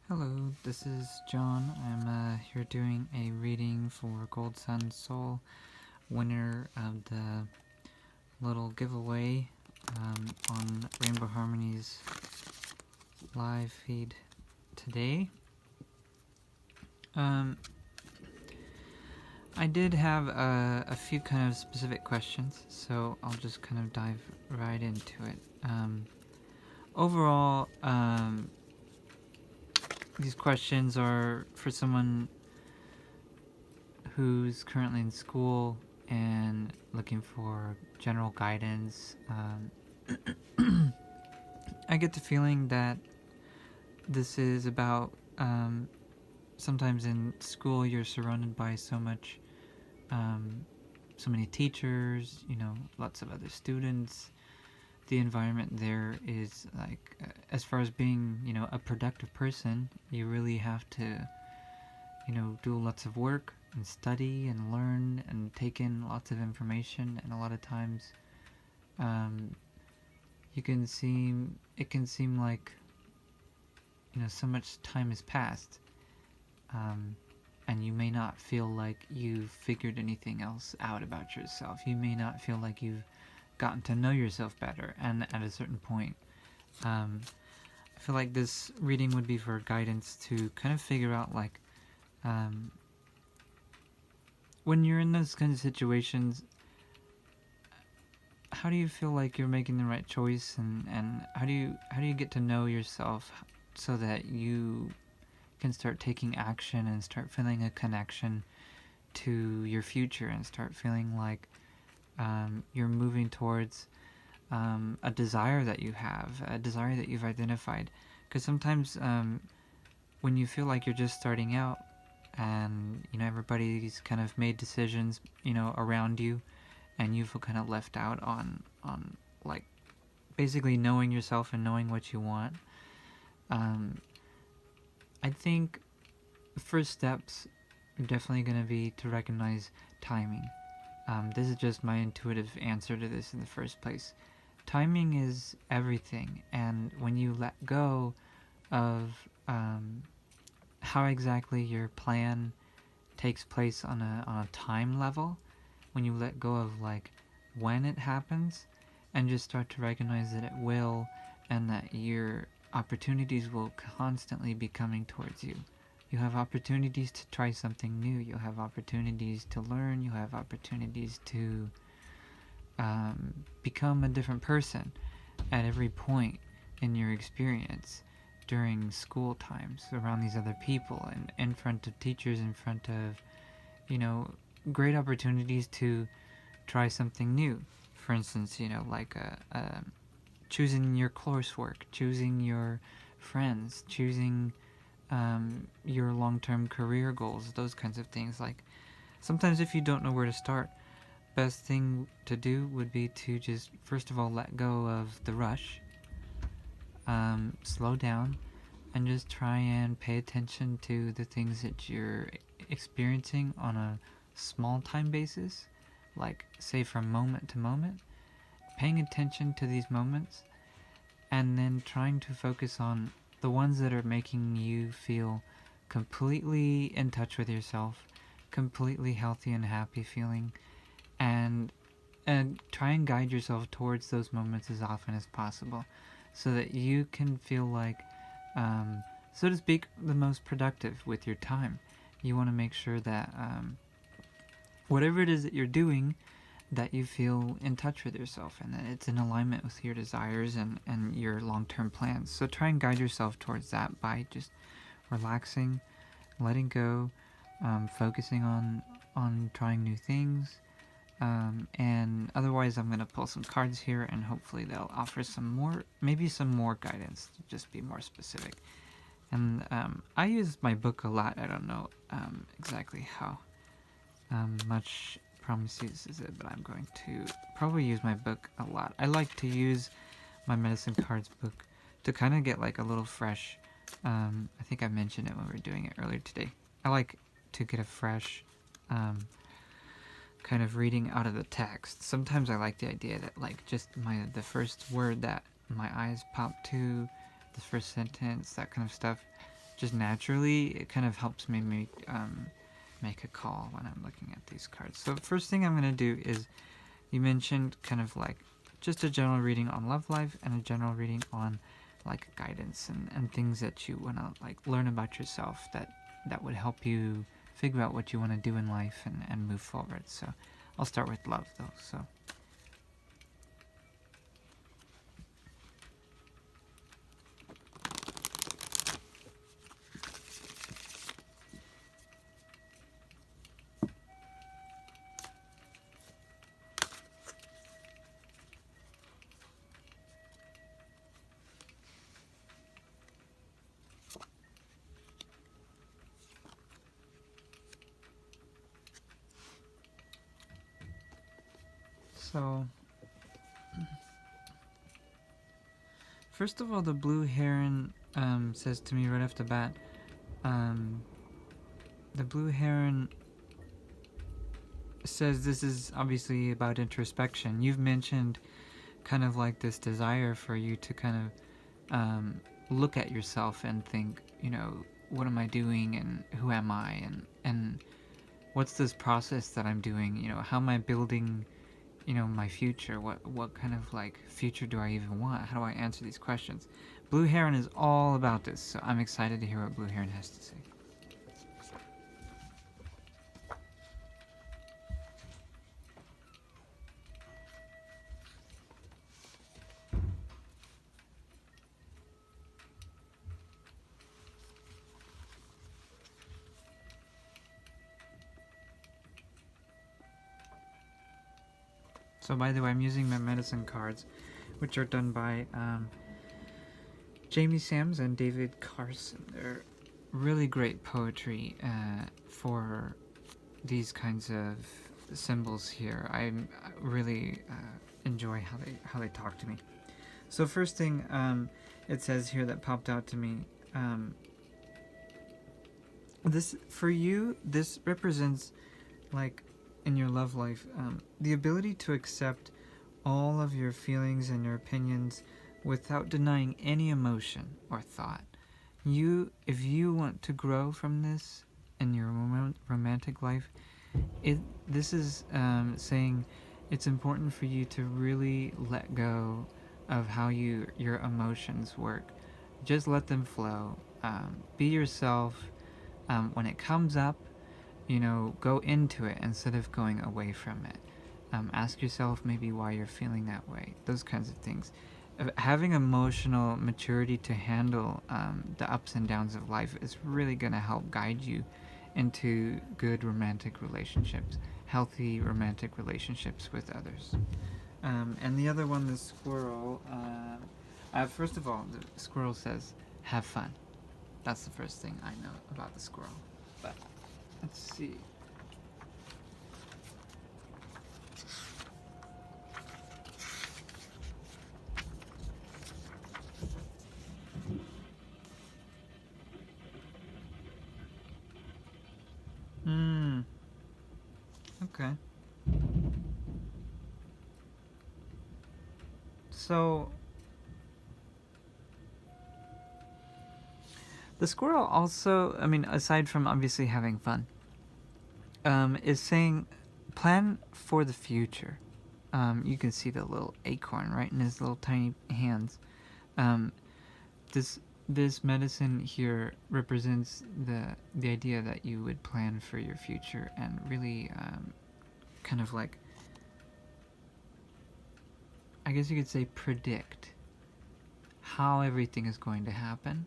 Hello, this is John. I'm here doing a reading for Gold Sun Soul, winner of the little giveaway on Rainbow Harmony's live feed today. I did have a few kind of specific questions, so I'll just kind of dive right into it. Overall, these questions are for someone who's currently in school and looking for general guidance. I get the feeling that this is about sometimes in school you're surrounded by so many teachers, lots of other students. The environment there is like, as far as being, a productive person, you really have to, do lots of work and study and learn and take in lots of information. And a lot of times, it can seem like, so much time has passed, and you may not feel like you've figured anything else out about yourself. You may not feel like you've gotten to know yourself better, and at a certain point, I feel like this reading would be for guidance to kind of figure out, like, when you're in those kinds of situations, how do you feel like you're making the right choice, and how do you get to know yourself so that you can start taking action and start feeling a connection to your future and start feeling like you're moving towards a desire that you have, a desire that you've identified. Because sometimes when you feel like you're just starting out and everybody's kind of made decisions around you, and you feel kind of left out on like basically knowing yourself and knowing what you want, I think the first steps are definitely going to be to recognize timing. This is just my intuitive answer to this in the first place. Timing is everything, and when you let go of how exactly your plan takes place on a time level, when you let go of like when it happens, and just start to recognize that it will, and that your opportunities will constantly be coming towards you. You have opportunities to try something new. You have opportunities to learn. You have opportunities to become a different person at every point in your experience during school times, around these other people, and in front of teachers, in front of, great opportunities to try something new. For instance, like choosing your coursework, choosing your friends, choosing your long-term career goals, those kinds of things. Like, sometimes if you don't know where to start, best thing to do would be to just first of all let go of the rush, slow down, and just try and pay attention to the things that you're experiencing on a small time basis, like say from moment to moment, paying attention to these moments, and then trying to focus on the ones that are making you feel completely in touch with yourself, completely healthy and happy feeling, and try and guide yourself towards those moments as often as possible, so that you can feel like, so to speak, the most productive with your time. You want to make sure that whatever it is that you're doing, that you feel in touch with yourself and that it's in alignment with your desires and your long-term plans. So try and guide yourself towards that by just relaxing, letting go, focusing on trying new things, and otherwise I'm going to pull some cards here, and hopefully they'll offer maybe some more guidance to just be more specific. And I use my book a lot. I don't know exactly how much promises is it, but I'm going to probably use my book a lot. I like to use my medicine cards book to kind of get like a little fresh, I think I mentioned it when we were doing it earlier today. I like to get a fresh kind of reading out of the text. Sometimes I like the idea that like just the first word that my eyes pop to, the first sentence, that kind of stuff, just naturally, it kind of helps me make a call when I'm looking at these cards. So first thing I'm going to do is, you mentioned kind of like just a general reading on love life and a general reading on like guidance and things that you want to like learn about yourself that would help you figure out what you want to do in life and move forward. So I'll start with love though. So first of all, the blue heron says to me right off the bat, the blue heron says this is obviously about introspection. You've mentioned kind of like this desire for you to kind of look at yourself and think, what am I doing and who am I and what's this process that I'm doing? How am I building, my future? What kind of like future do I even want? How do I answer these questions? Blue Heron is all about this, so I'm excited to hear what Blue Heron has to say. So by the way, I'm using my medicine cards, which are done by Jamie Sams and David Carson. They're really great poetry for these kinds of symbols here. I really enjoy how they talk to me. So first thing it says here that popped out to me, this for you, this represents like in your love life, the ability to accept all of your feelings and your opinions without denying any emotion or thought. If you want to grow from this in your romantic life, this is saying it's important for you to really let go of how your emotions work. Just let them flow. Be yourself. When it comes up, go into it instead of going away from it. Ask yourself maybe why you're feeling that way. Those kinds of things. Having emotional maturity to handle the ups and downs of life is really going to help guide you into good romantic relationships, healthy romantic relationships with others. And the other one, the squirrel. First of all, the squirrel says, "Have fun." That's the first thing I know about the squirrel. But let's see. Okay. So the squirrel also, aside from obviously having fun, is saying plan for the future. You can see the little acorn right in his little tiny hands. This medicine here represents the idea that you would plan for your future and really kind of like, I guess you could say, predict how everything is going to happen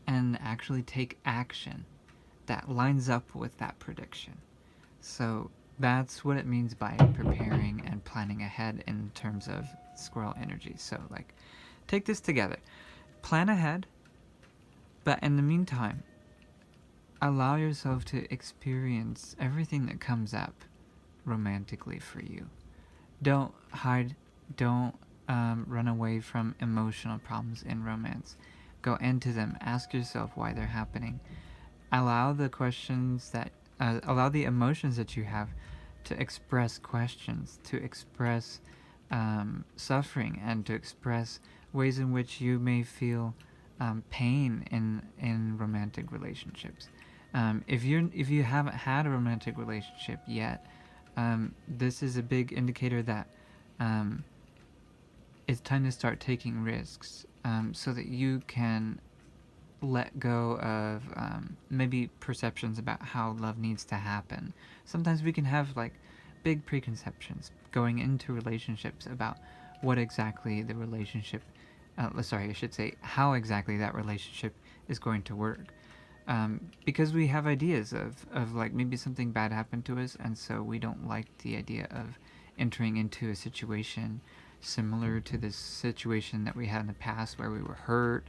and actually take action that lines up with that prediction. So that's what it means by preparing and planning ahead in terms of squirrel energy. So like, take this together. Plan ahead, but in the meantime, allow yourself to experience everything that comes up romantically for you. Don't hide, don't run away from emotional problems in romance. Go into them, ask yourself why they're happening. Allow the allow the emotions that you have to express questions, to express suffering, and to express ways in which you may feel pain in romantic relationships. If you haven't had a romantic relationship yet, this is a big indicator that it's time to start taking risks, so that you can let go of maybe perceptions about how love needs to happen. Sometimes we can have like big preconceptions going into relationships about what exactly the relationship, sorry, I should say how exactly that relationship is going to work. Because we have ideas of like maybe something bad happened to us, and so we don't like the idea of entering into a situation similar to this situation that we had in the past where we were hurt,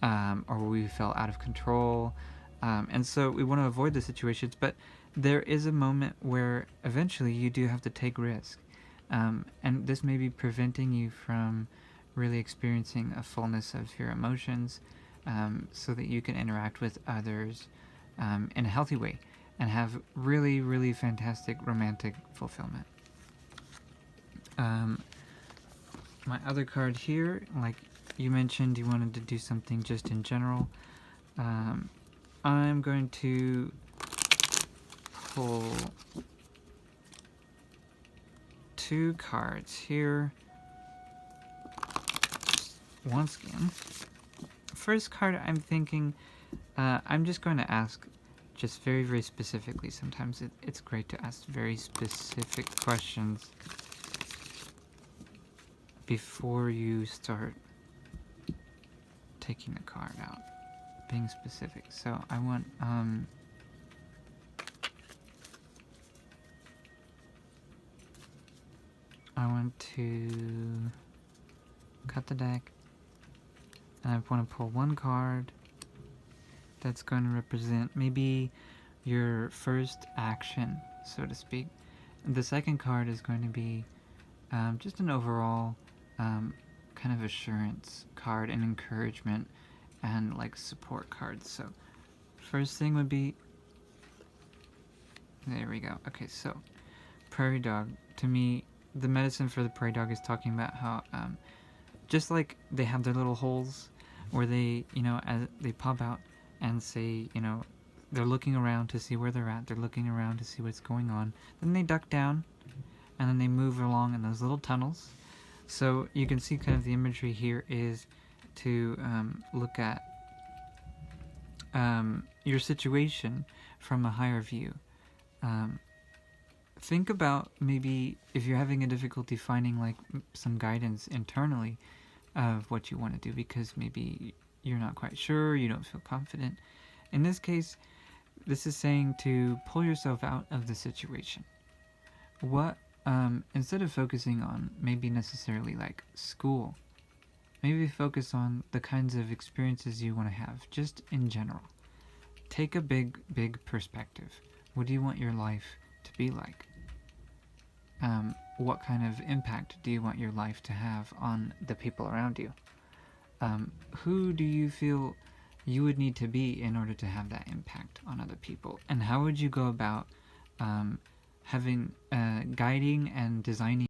or we felt out of control. And so we want to avoid the situations, but there is a moment where eventually you do have to take risk. And this may be preventing you from really experiencing a fullness of your emotions, so that you can interact with others in a healthy way and have really, really fantastic romantic fulfillment. My other card here, like you mentioned, you wanted to do something just in general. I'm going to pull 2 cards here. Once again, first card I'm thinking, I'm just going to ask just very, very specifically. Sometimes it's great to ask very specific questions before you start taking the card out, being specific. So I want to cut the deck, and I want to pull 1 card that's going to represent maybe your first action, so to speak. The second card is going to be just an overall kind of assurance card and encouragement and like support cards. So first thing would be, there we go. Okay, so prairie dog. To me, the medicine for the prairie dog is talking about how just like they have their little holes where they, as they pop out and say, they're looking around to see where they're at, they're looking around to see what's going on, then they duck down and then they move along in those little tunnels. So you can see kind of the imagery here is to look at your situation from a higher view. Think about maybe if you're having a difficulty finding like some guidance internally of what you want to do, because maybe you're not quite sure, you don't feel confident. In this case, this is saying to pull yourself out of the situation. What instead of focusing on maybe necessarily like school, maybe focus on the kinds of experiences you want to have just in general. Take a big perspective. What do you want your life to be like? What kind of impact do you want your life to have on the people around you? Who do you feel you would need to be in order to have that impact on other people? And how would you go about having guiding and designing